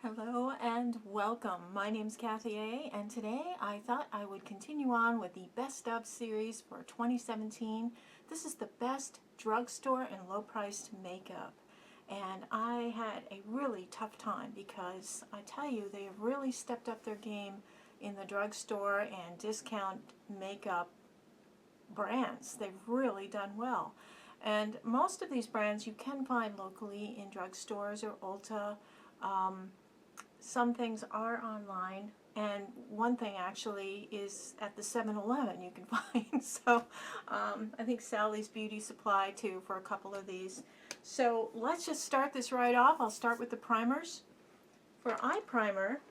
Hello and welcome. My name's Kathy A. and today I thought I would continue on with the Best of series for 2017. This is the best drugstore and low-priced makeup. And I had a really tough time because I tell you, they have really stepped up their game in the drugstore and discount makeup brands. They've really done well. And most of these brands you can find locally in drugstores or Ulta. Some things are online, and one thing actually is at the 7-Eleven you can find. So I think Sally's Beauty Supply too for a couple of these. So let's just start this right off. I'll start with the primers. For eye primer,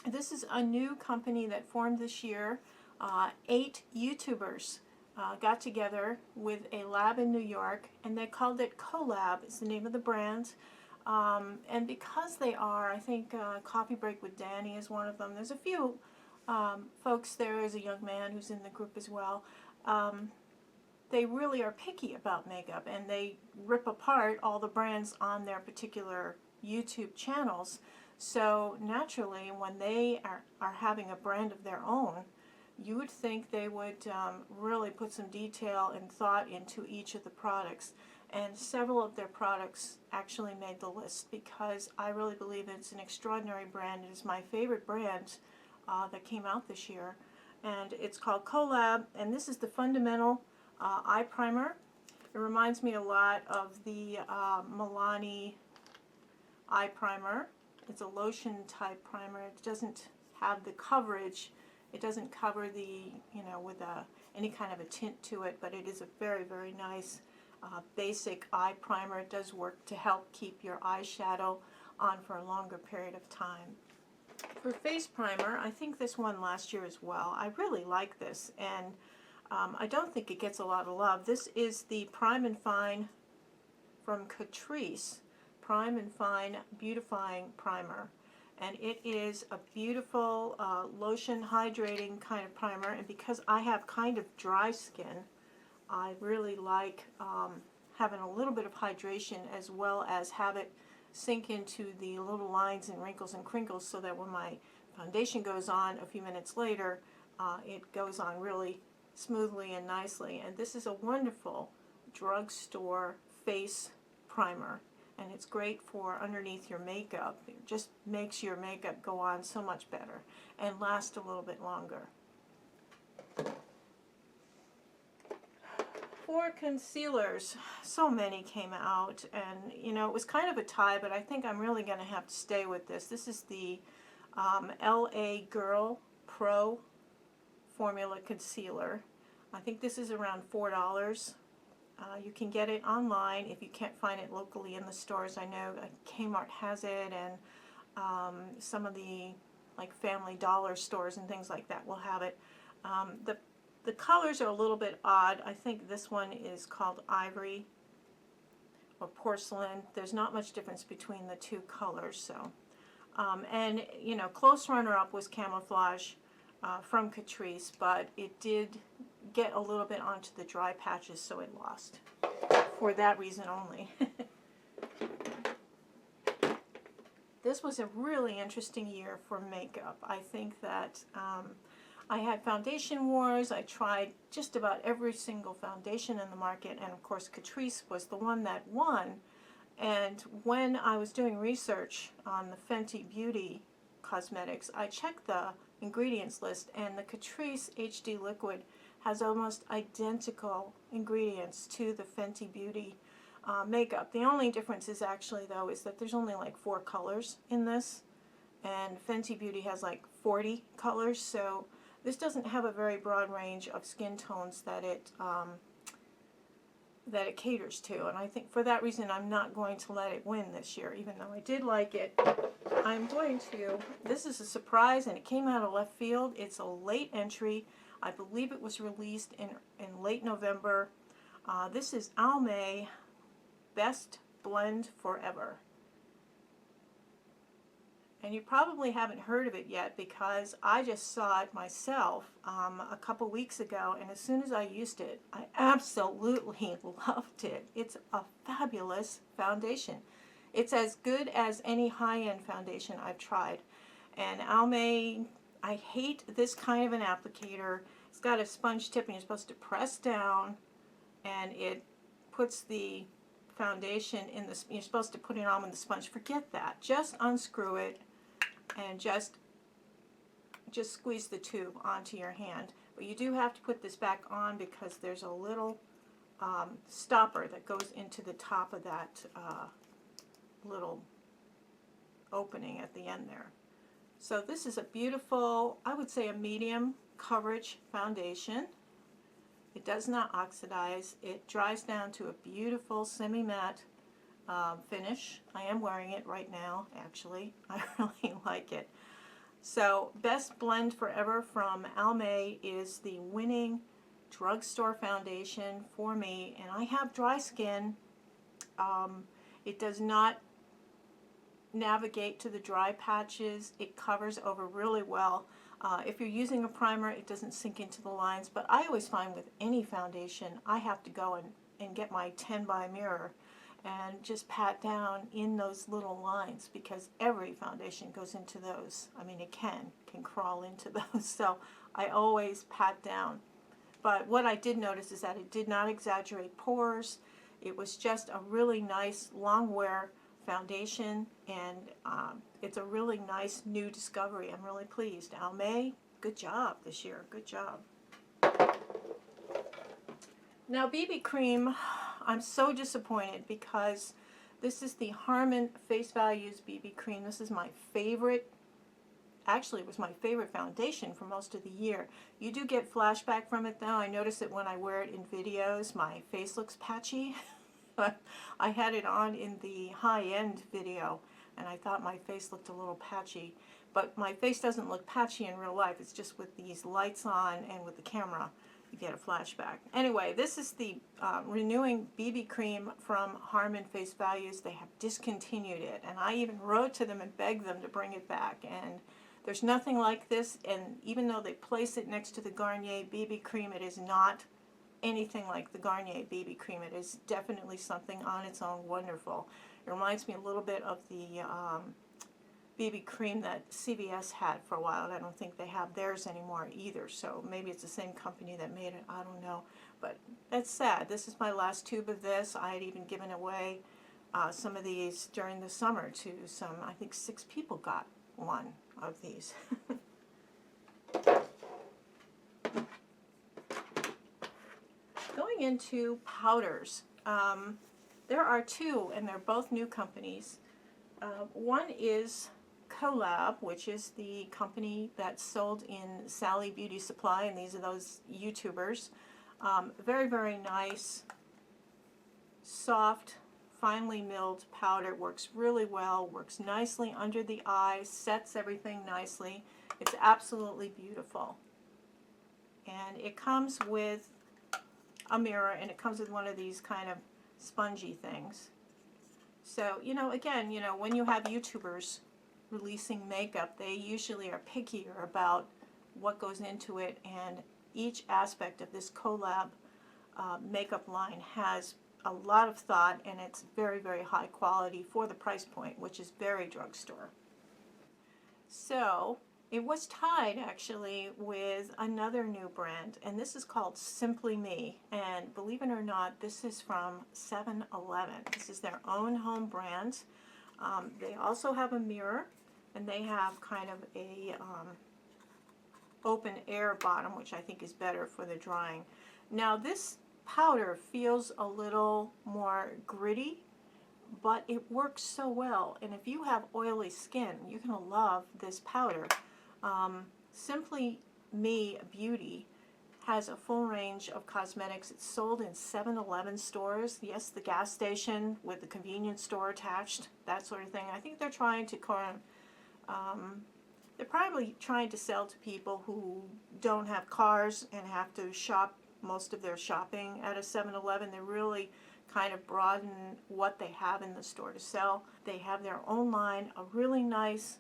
this is a new company that formed this year. 8 YouTubers got together with a lab in New York, and they called it Collab, is the name of the brand. And because they are, I think Coffee Break with Danny is one of them. There's a few folks there. There's a young man who's in the group as well. They really are picky about makeup, and they rip apart all the brands on their particular YouTube channels. So naturally, when they are having a brand of their own, you would think they would really put some detail and thought into each of the products. And several of their products actually made the list because I really believe it's an extraordinary brand. It is my favorite brand that came out this year. And it's called Collab, and this is the Fundamental Eye Primer. It reminds me a lot of the Milani Eye Primer. It's a lotion type primer. It doesn't have the coverage. It doesn't cover the, with any kind of a tint to it, but it is a very, very nice basic eye primer. It does work to help keep your eyeshadow on for a longer period of time. For face primer, I think this one last year as well. I really like this, and I don't think it gets a lot of love. This is the Prime and Fine from Catrice, Prime and Fine Beautifying Primer. And it is a beautiful lotion hydrating kind of primer, and because I have kind of dry skin, I really like having a little bit of hydration as well as have it sink into the little lines and wrinkles and crinkles so that when my foundation goes on a few minutes later, it goes on really smoothly and nicely. And this is a wonderful drugstore face primer, and it's great for underneath your makeup. It just makes your makeup go on so much better and last a little bit longer. For concealers, so many came out, and it was kind of a tie, but I think I'm really going to have to stay with this. This is the LA Girl Pro Formula Concealer. I think this is around $4. You can get it online if you can't find it locally in the stores. I know Kmart has it, and some of the Family Dollar stores and things like that will have it. The colors are a little bit odd. I think this one is called Ivory or Porcelain. There's not much difference between the two colors. So, and close runner-up was Camouflage from Catrice, but it did get a little bit onto the dry patches, so it lost for that reason only. This was a really interesting year for makeup. I think that I had foundation wars. I tried just about every single foundation in the market, and of course Catrice was the one that won. And when I was doing research on the Fenty Beauty cosmetics, I checked the ingredients list, and the Catrice HD Liquid has almost identical ingredients to the Fenty Beauty makeup. The only difference is actually, though, is that there's only like 4 colors in this, and Fenty Beauty has like 40 colors, so this doesn't have a very broad range of skin tones that it caters to, and I think for that reason I'm not going to let it win this year, even though I did like it. I'm going to, this is a surprise, and it came out of left field. It's a late entry. I believe it was released in late November. This is Almay Best Blend Forever. And you probably haven't heard of it yet because I just saw it myself a couple weeks ago, and as soon as I used it, I absolutely loved it. It's a fabulous foundation. It's as good as any high-end foundation I've tried. And Almay, I hate this kind of an applicator. It's got a sponge tip and you're supposed to press down and it puts the foundation in the, you're supposed to put it on with the sponge. Forget that. Just unscrew it and just squeeze the tube onto your hand. But you do have to put this back on because there's a little stopper that goes into the top of that little opening at the end there. So this is a beautiful, I would say a medium coverage foundation. It does not oxidize. It dries down to a beautiful semi-matte finish. I am wearing it right now, actually. I really like it. So best blend forever from Almay is the winning Drugstore foundation for me, and I have dry skin. It does not navigate to the dry patches. It covers over really well. If you're using a primer, it doesn't sink into the lines, but I always find with any foundation I have to go and get my 10 by mirror and just pat down in those little lines, because every foundation goes into those. I mean, it can crawl into those, so I always pat down. But what I did notice is that it did not exaggerate pores. It was just a really nice long wear foundation, and it's a really nice new discovery. I'm really pleased. Almay, good job this year. Good job. Now BB cream, I'm so disappointed because this is the Harmon Face Values BB cream. This is my favorite. Actually, it was my favorite foundation for most of the year. You do get flashback from it though. I notice it when I wear it in videos. My face looks patchy. I had it on in the high-end video and I thought my face looked a little patchy. But my face doesn't look patchy in real life. It's just with these lights on and with the camera you get a flashback. Anyway, this is the renewing BB cream from Harmon Face Values. They have discontinued it, and I even wrote to them and begged them to bring it back. And there's nothing like this, and even though they place it next to the Garnier BB cream, it is not anything like the Garnier BB cream. It is definitely something on its own wonderful. It reminds me a little bit of the BB cream that CVS had for a while, and I don't think they have theirs anymore either, so maybe it's the same company that made it, I don't know. But that's sad. This is my last tube of this. I had even given away some of these during the summer to some, I think 6 people got one of these. Going into powders, there are 2, and they're both new companies. One is Collab, which is the company that's sold in Sally Beauty Supply, and these are those YouTubers. Very, very nice, soft, finely milled powder. Works really well, works nicely under the eyes, sets everything nicely. It's absolutely beautiful. And it comes with a mirror, and it comes with one of these kind of spongy things. So, you know, again, you know, when you have YouTubers releasing makeup, they usually are pickier about what goes into it, and each aspect of this Collab makeup line has a lot of thought, and it's very, very high quality for the price point, which is very drugstore. So it was tied actually with another new brand, and this is called Simply Me, and believe it or not, this is from 7-Eleven. This is their own home brand. They also have a mirror, and they have kind of a open air bottom, which I think is better for the drying. Now this powder feels a little more gritty, but it works so well, and if you have oily skin, you're going to love this powder. Simply Me Beauty has a full range of cosmetics. It's sold in 7-Eleven stores. Yes, the gas station with the convenience store attached, that sort of thing. I think they're trying to they're probably trying to sell to people who don't have cars and have to shop most of their shopping at a 7-Eleven. They really kind of broaden what they have in the store to sell. They have their own line, a really nice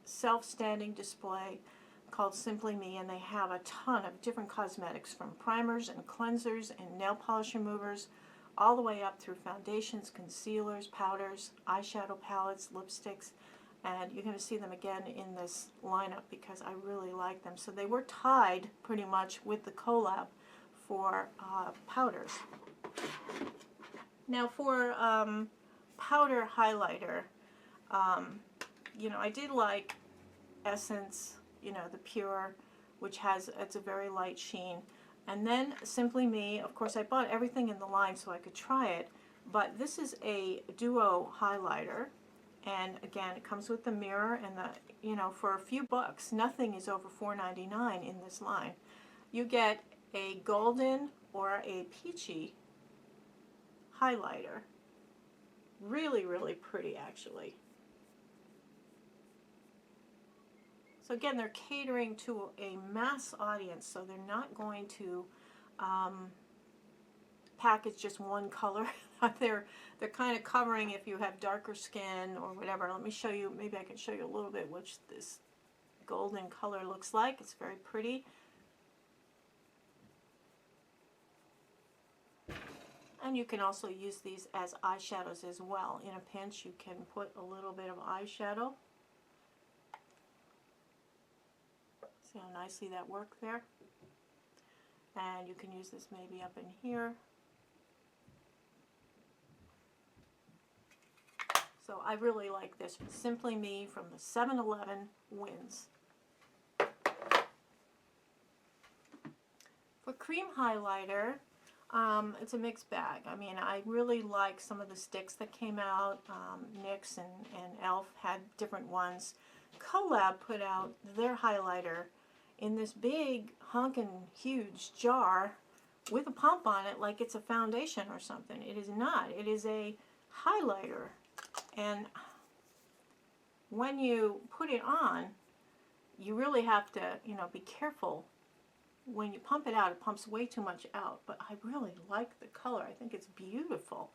self-standing display called Simply Me, and they have a ton of different cosmetics, from primers and cleansers and nail polish removers, all the way up through foundations, concealers, powders, eyeshadow palettes, lipsticks, and you're going to see them again in this lineup because I really like them. So they were tied pretty much with the collab for powders. Now for powder highlighter, you know, I did like Essence, you know, the Pure, which has, it's a very light sheen. And then Simply Me, of course I bought everything in the line so I could try it, but this is a duo highlighter, and again it comes with the mirror and the, you know, for a few bucks, nothing is over $4.99 in this line. You get a golden or a peachy highlighter. Really, really pretty actually. So again, they're catering to a mass audience, so they're not going to package just one color. they're kind of covering if you have darker skin or whatever. Let me show you, maybe I can show you a little bit what this golden color looks like. It's very pretty. And you can also use these as eyeshadows as well. In a pinch, you can put a little bit of eyeshadow. See how nicely that worked there? And you can use this maybe up in here. So I really like this. Simply Me from the 7-Eleven wins. For cream highlighter, it's a mixed bag. I mean, I really like some of the sticks that came out. NYX and e.l.f. had different ones. Collab put out their highlighter in this big honkin' huge jar with a pump on it like it's a foundation or something. It is not. It is a highlighter. And when you put it on, you really have to, you know, be careful. When you pump it out, it pumps way too much out. But I really like the color. I think it's beautiful.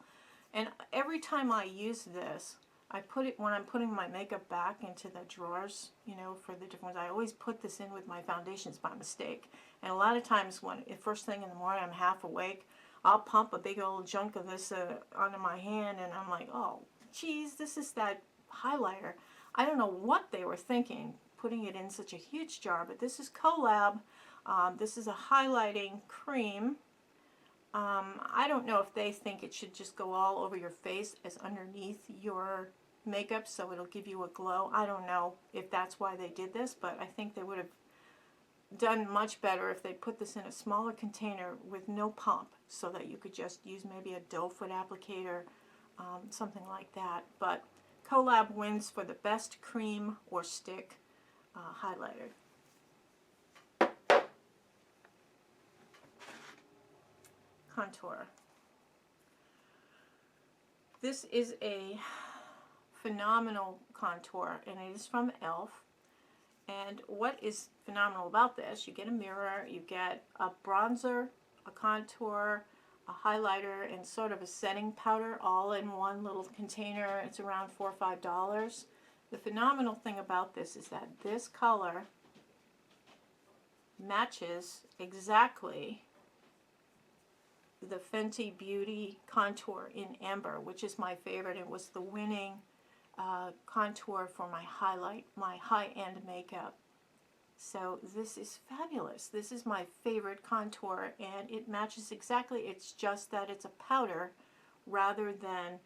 And every time I use this, I put it, when I'm putting my makeup back into the drawers, you know, for the different ones, I always put this in with my foundations by mistake. And a lot of times when, first thing in the morning, I'm half awake, I'll pump a big old chunk of this onto my hand, and I'm like, oh, geez, this is that highlighter. I don't know what they were thinking, putting it in such a huge jar, but this is Collab. This is a highlighting cream. I don't know if they think it should just go all over your face as underneath your makeup so it'll give you a glow. I don't know if that's why they did this, but I think they would have done much better if they put this in a smaller container with no pump so that you could just use maybe a doe foot applicator, something like that. But Collab wins for the best cream or stick highlighter. Contour. This is a phenomenal contour, and it is from e.l.f. And what is phenomenal about this, you get a mirror, you get a bronzer, a contour, a highlighter, and sort of a setting powder all in one little container. It's around $4 or $5. The phenomenal thing about this is that this color matches exactly the Fenty Beauty contour in Amber, which is my favorite. It was the winning contour for my high-end makeup. So this is fabulous. This is my favorite contour, and it matches exactly. It's just that it's a powder rather than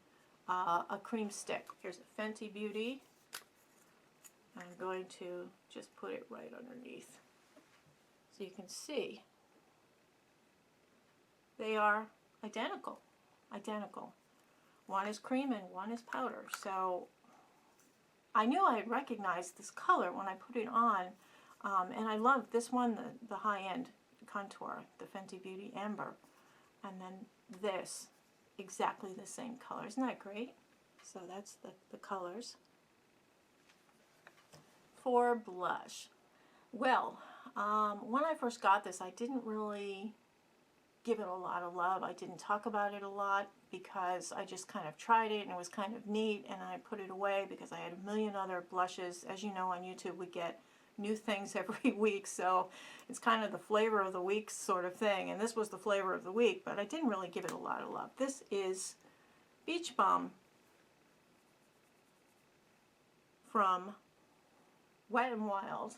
a cream stick. Here's a Fenty Beauty. I'm going to just put it right underneath so you can see. They are identical. Identical. One is cream and one is powder. So I knew I had recognized this color when I put it on. And I love this one, the high-end contour, the Fenty Beauty Amber. And then this, exactly the same color. Isn't that great? So that's the colors. For blush. Well, when I first got this, I didn't really give it a lot of love. I didn't talk about it a lot because I just kind of tried it and it was kind of neat, and I put it away because I had a million other blushes. As you know, on YouTube we get new things every week, so it's kind of the flavor of the week sort of thing, and this was the flavor of the week, but I didn't really give it a lot of love. This is Beach Bum from Wet n Wild,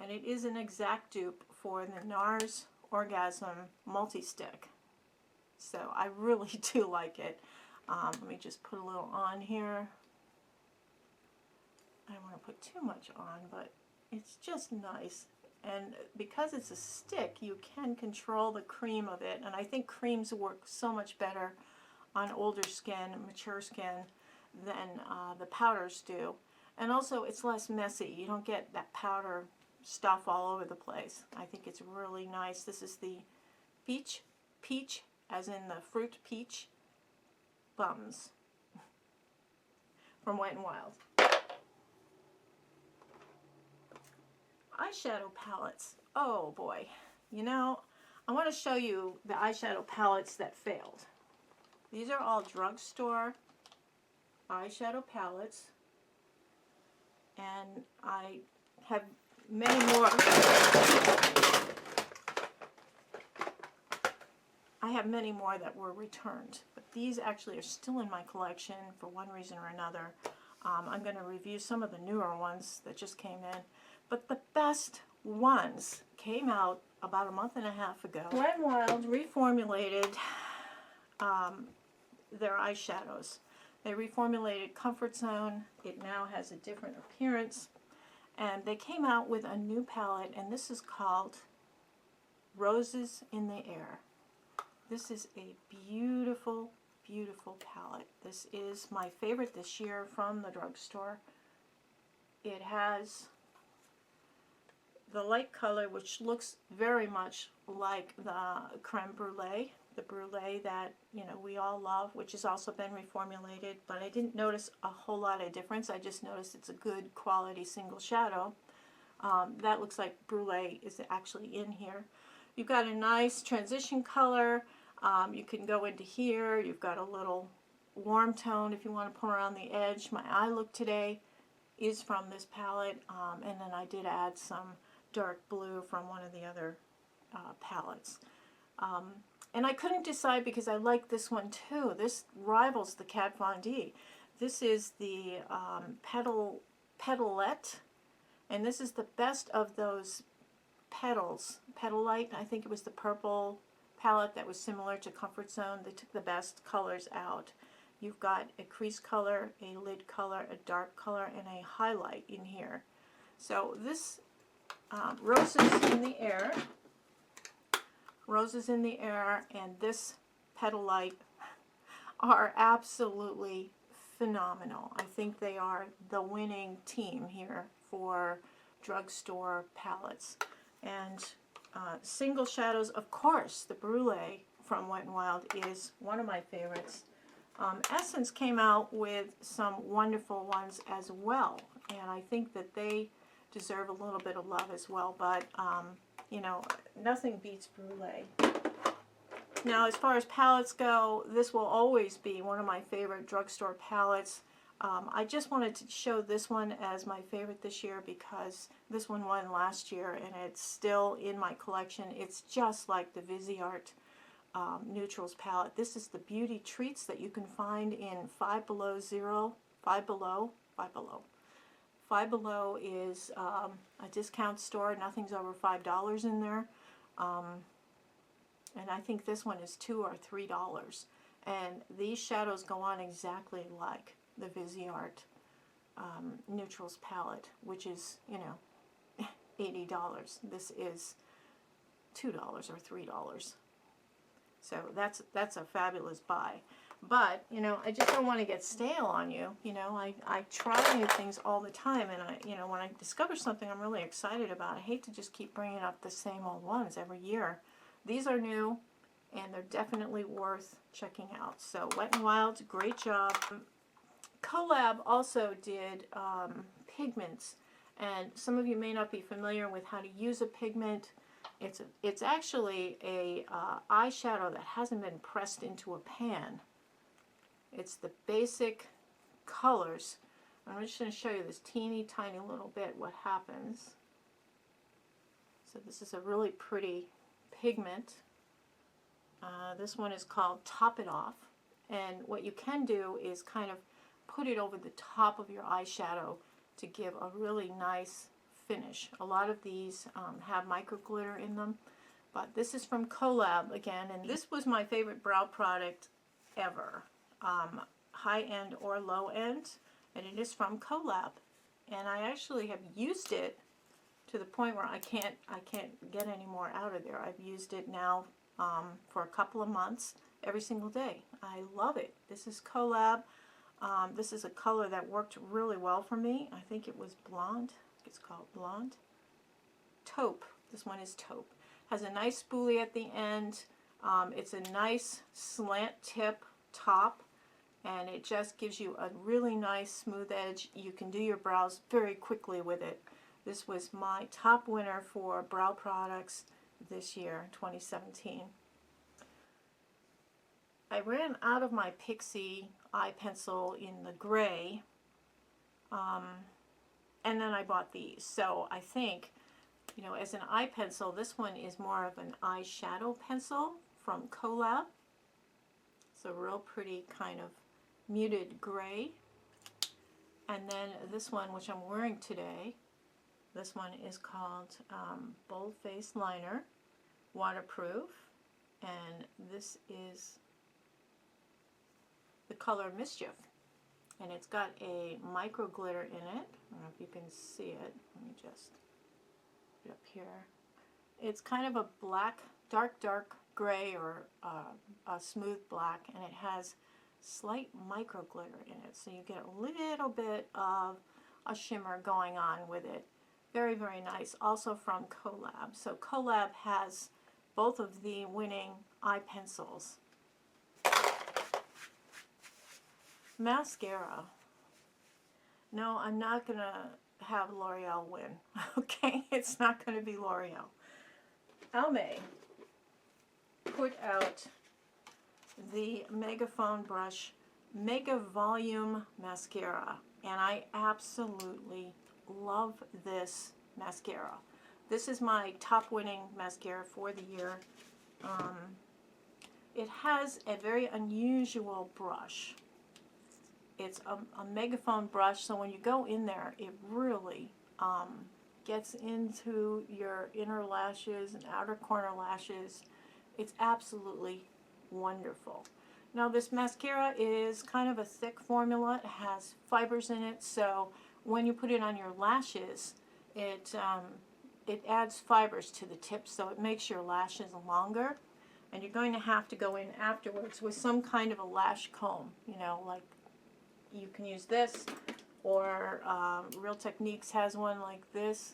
and it is an exact dupe for the NARS Orgasm Multi-Stick. So I really do like it. Let me just put a little on here. I don't want to put too much on, but it's just nice. And because it's a stick, you can control the cream of it. And I think creams work so much better on older skin, mature skin, than the powders do. And also, it's less messy. You don't get that powder stuff all over the place. I think it's really nice. This is the peach, as in the fruit peach, bums from Wet n Wild. Eyeshadow palettes. Oh boy. You know, I want to show you the eyeshadow palettes that failed. These are all Drugstore eyeshadow palettes. And I have many more. I have many more that were returned, but these actually are still in my collection for one reason or another. I'm going to review some of the newer ones that just came in, but the best ones came out about a month and a half ago. Wet n Wild reformulated their eyeshadows. They reformulated Comfort Zone. It now has a different appearance, and they came out with a new palette, and this is called Roses in the Air. This is a beautiful, beautiful palette. This is my favorite this year from the Drugstore. It has the light color, which looks very much like the creme brulee, the brulee that, you know, we all love, which has also been reformulated, but I didn't notice a whole lot of difference. I just noticed it's a good quality single shadow. That looks like brulee is actually in here. You've got a nice transition color. You can go into here. You've got a little warm tone if you want to put around the edge. My eye look today is from this palette, and then I did add some dark blue from one of the other palettes. And I couldn't decide because I like this one too. This rivals the Kat Von D. This is the Petalette, and this is the best of those petals. Petalite, I think it was the purple palette that was similar to Comfort Zone. They took the best colors out. You've got a crease color, a lid color, a dark color, and a highlight in here. So this Roses in the Air, Roses in the Air, and this Petalite are absolutely phenomenal. I think they are the winning team here for Drugstore palettes. And single shadows, of course, the Brulee from Wet n Wild is one of my favorites. Essence came out with some wonderful ones as well, and I think that they deserve a little bit of love as well, but you know, nothing beats Brulee. Now, as far as palettes go, this will always be one of my favorite Drugstore palettes. I just wanted to show this one as my favorite this year because this one won last year and it's still in my collection. It's just like the Viseart Neutrals palette. This is the Beauty Treats that you can find in Five Below Zero. Five Below is a discount store. Nothing's over $5 in there. And I think this one is $2 or $3. And these shadows go on exactly like the Viseart Neutrals palette, which is, you know, $80. This is $2 or $3. So that's a fabulous buy. But, you know, I just don't want to get stale on you. You know, I try new things all the time, and you know, when I discover something I'm really excited about, I hate to just keep bringing up the same old ones every year. These are new, and they're definitely worth checking out. So Wet n Wild, great job. Collab also did pigments, and some of you may not be familiar with how to use a pigment. It's actually a eyeshadow that hasn't been pressed into a pan. It's the basic colors. I'm just going to show you this teeny tiny little bit what happens. So this is a really pretty pigment. This one is called Top It Off. And what you can do is kind of put it over the top of your eyeshadow to give a really nice finish. A lot of these have micro glitter in them, but this is from Collab again, and this was my favorite brow product ever, high end or low end, and it is from Collab. And I actually have used it to the point where I can't get any more out of there. I've used it now for a couple of months every single day. I love it. This is Collab. This is a color that worked really well for me. I think it was blonde. It's called blonde. Taupe. This one is taupe. Has a nice spoolie at the end. It's a nice slant tip top, and it just gives you a really nice smooth edge. You can do your brows very quickly with it. This was my top winner for brow products this year, 2017. I ran out of my Pixie eye pencil in the gray, and then I bought these. So I think, you know, as an eye pencil, this one is more of an eyeshadow pencil from Collab. It's a real pretty kind of muted gray. And then this one, which I'm wearing today, this one is called Bold Face Liner, waterproof, and this is the color Mischief, and it's got a micro glitter in it. I don't know if you can see it. Let me just put it up here. It's kind of a black, dark gray, or a smooth black, and it has slight micro glitter in it, so you get a little bit of a shimmer going on with it. Very, very nice. Also from Collab. So Collab has both of the winning eye pencils. Mascara. No, I'm not going to have L'Oreal win. Okay? It's not going to be L'Oreal. Almay put out the Megaphone Brush Mega Volume Mascara, and I absolutely love this mascara. This is my top winning mascara for the year. It has a very unusual brush. It's a megaphone brush, so when you go in there, it really gets into your inner lashes and outer corner lashes. It's absolutely wonderful. Now this mascara is kind of a thick formula. It has fibers in it, so when you put it on your lashes, it adds fibers to the tip, so it makes your lashes longer. And you're going to have to go in afterwards with some kind of a lash comb, you know, like you can use this, or Real Techniques has one like this,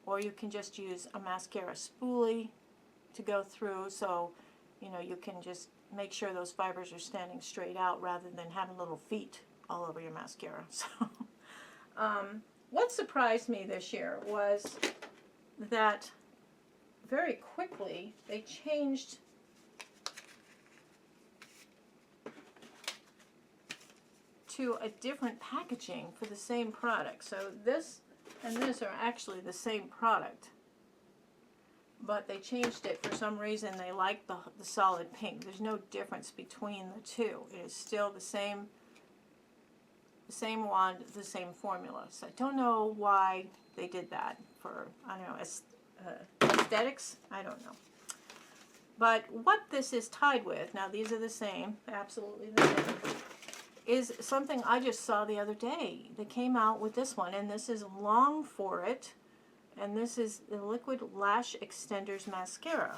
or you can just use a mascara spoolie to go through, so you know you can just make sure those fibers are standing straight out rather than having little feet all over your mascara. So what surprised me this year was that very quickly they changed to a different packaging for the same product. So this and this are actually the same product, but they changed it for some reason. They like the solid pink. There's no difference between the two. It is still the same wand, the same formula. So I don't know why they did that. For, I don't know, aesthetics? I don't know. But what this is tied with, now these are the same, absolutely the same, is something I just saw the other day. They came out with this one, and this is Long For It, and this is the Liquid Lash Extenders Mascara.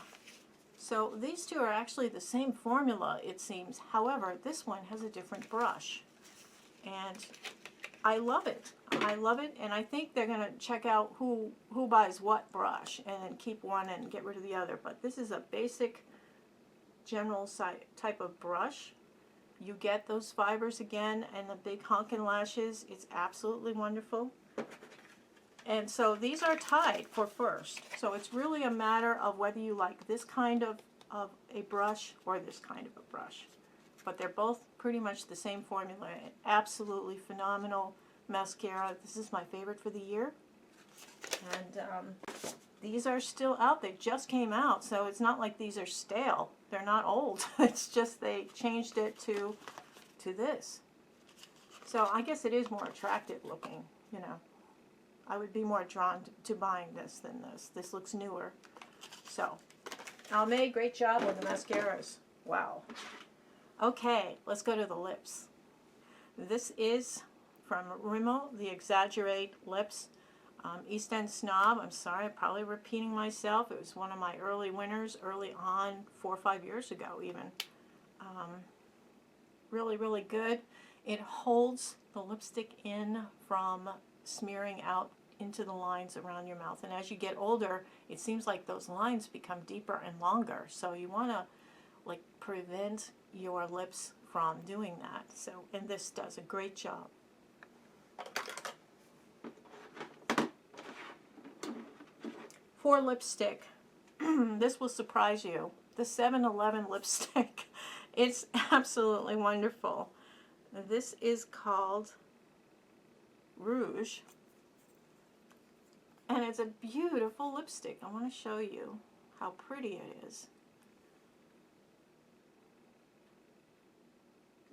So these two are actually the same formula, it seems. However, this one has a different brush, and I love it. I love it, and I think they're going to check out who buys what brush and then keep one and get rid of the other. But this is a basic general type of brush. You get those fibers again and the big honking lashes. It's absolutely wonderful. And so these are tied for first. So it's really a matter of whether you like this kind of a brush or this kind of a brush. But they're both pretty much the same formula. Absolutely phenomenal mascara. This is my favorite for the year. And these are still out. They just came out, so it's not like these are stale. They're not old. It's just they changed it to this. So I guess it is more attractive looking, you know. I would be more drawn to buying this than this. This looks newer. So, Almay, great job on the mascaras. Wow. Okay, let's go to the lips. This is from Rimmel, the Exaggerate Lips. East End Snob. I'm sorry, I'm probably repeating myself. It was one of my early winners, early on, 4 or 5 years ago even. Really, really good. It holds the lipstick in from smearing out into the lines around your mouth. And as you get older, it seems like those lines become deeper and longer. So you want to like prevent your lips from doing that. So, and this does a great job. For lipstick, this will surprise you. The 7-Eleven lipstick. It's absolutely wonderful. This is called Rouge. And it's a beautiful lipstick. I want to show you how pretty it is.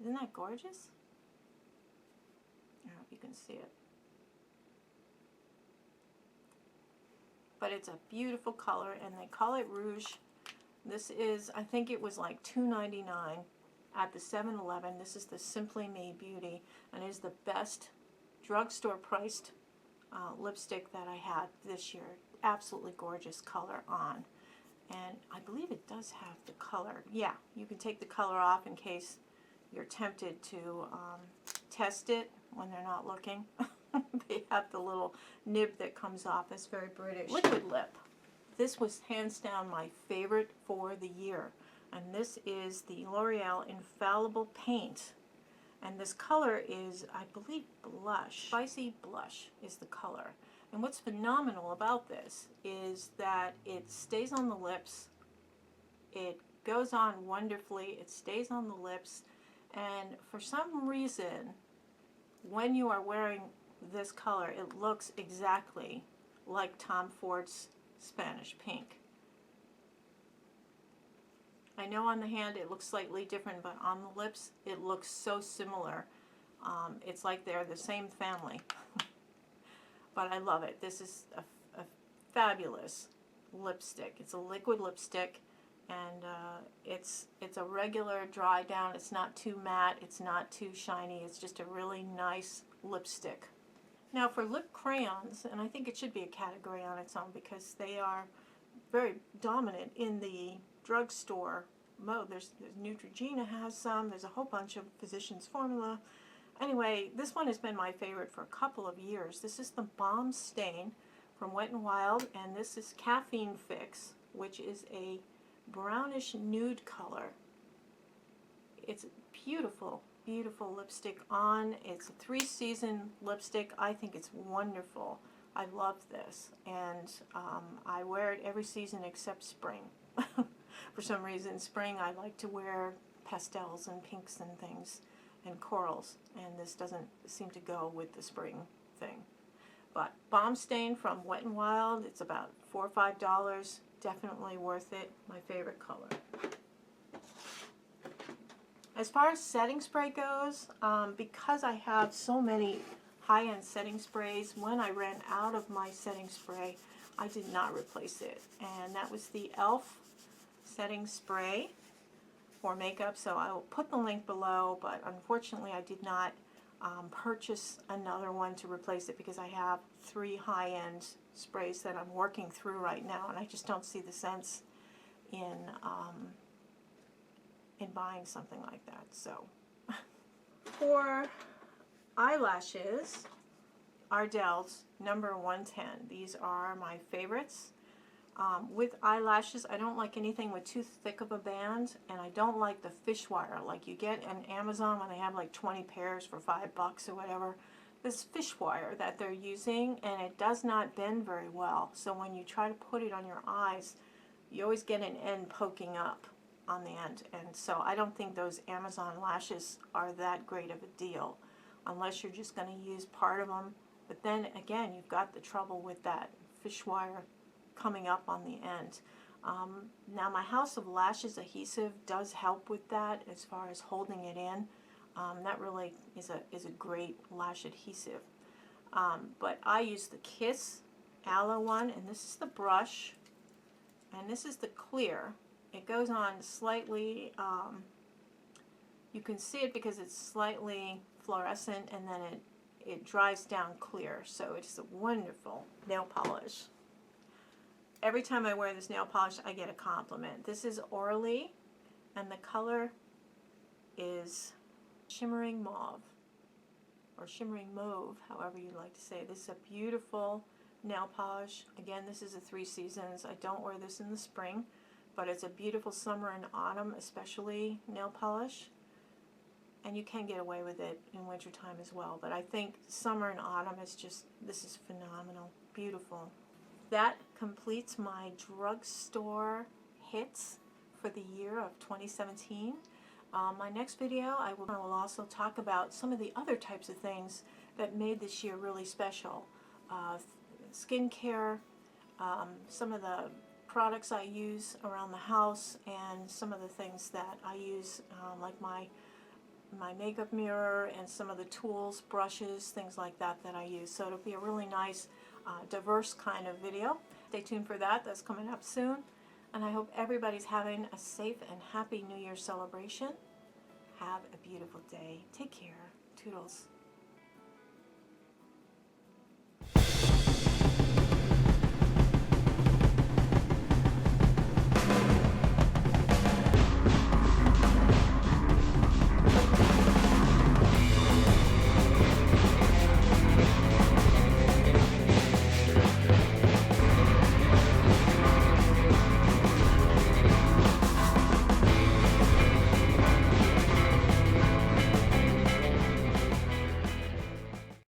Isn't that gorgeous? I don't know if you can see it. But it's a beautiful color, and they call it Rouge. This is, I think it was like $2.99 at the 7-Eleven. This is the Simply Me Beauty, and it is the best drugstore priced lipstick that I had this year. Absolutely gorgeous color on. And I believe it does have the color. Yeah, you can take the color off in case you're tempted to test it when they're not looking. They have the little nib that comes off. It's very British. Liquid lip. This was hands down my favorite for the year. And this is the L'Oreal Infallible Paint. And this color is, I believe, blush. Spicy blush is the color. And what's phenomenal about this is that it stays on the lips. It goes on wonderfully. It stays on the lips. And for some reason, when you are wearing this color, it looks exactly like Tom Ford's Spanish Pink. I know on the hand it looks slightly different, but on the lips it looks so similar. It's like they're the same family. But I love it. This is a fabulous lipstick. It's a liquid lipstick, and it's a regular dry down. It's not too matte. It's not too shiny. It's just a really nice lipstick. Now for lip crayons, and I think it should be a category on its own because they are very dominant in the drugstore mode. There's Neutrogena has some. There's a whole bunch of Physicians Formula. Anyway, this one has been my favorite for a couple of years. This is the Bomb Stain from Wet n Wild, and this is Caffeine Fix, which is a brownish nude color. It's beautiful, beautiful lipstick on. It's a 3-season lipstick. I think it's wonderful. I love this, and I wear it every season except spring. For some reason, spring I like to wear pastels and pinks and things and corals, and this doesn't seem to go with the spring thing. But Bomb Stain from Wet n Wild, it's about $4 or $5. Definitely worth it. My favorite color. As far as setting spray goes, because I have so many high-end setting sprays, when I ran out of my setting spray, I did not replace it. And that was the e.l.f. setting spray for makeup, so I will put the link below, but unfortunately I did not purchase another one to replace it because I have 3 high-end sprays that I'm working through right now, and I just don't see the sense in buying something like that. So for eyelashes, Ardell's number 110. These are my favorites. With eyelashes, I don't like anything with too thick of a band, and I don't like the fish wire like you get on Amazon when they have like 20 pairs for $5 or whatever. This fish wire that they're using, and it does not bend very well. So when you try to put it on your eyes, you always get an end poking up on the end, and so I don't think those Amazon lashes are that great of a deal unless you're just going to use part of them. But then again, you've got the trouble with that fish wire coming up on the end. Now my House of Lashes adhesive does help with that as far as holding it in. That really is a great lash adhesive. But I use the Kiss Aloe one, and this is the brush, and this is the clear. It goes on slightly, you can see it because it's slightly fluorescent, and then it dries down clear. So it's a wonderful nail polish. Every time I wear this nail polish, I get a compliment. This is Orly, and the color is Shimmering Mauve, or Shimmering Mauve, however you like to say it. This is a beautiful nail polish. Again, this is a 3 seasons. I don't wear this in the spring, but it's a beautiful summer and autumn, especially nail polish. And you can get away with it in wintertime as well. But I think summer and autumn is just, this is phenomenal. Beautiful. That completes my drugstore hits for the year of 2017. My next video, I will also talk about some of the other types of things that made this year really special. Skincare, some of the products I use around the house, and some of the things that I use, like my makeup mirror and some of the tools, brushes, things like that that I use. So it'll be a really nice, diverse kind of video. Stay tuned for that. That's coming up soon. And I hope everybody's having a safe and happy New Year celebration. Have a beautiful day. Take care. Toodles.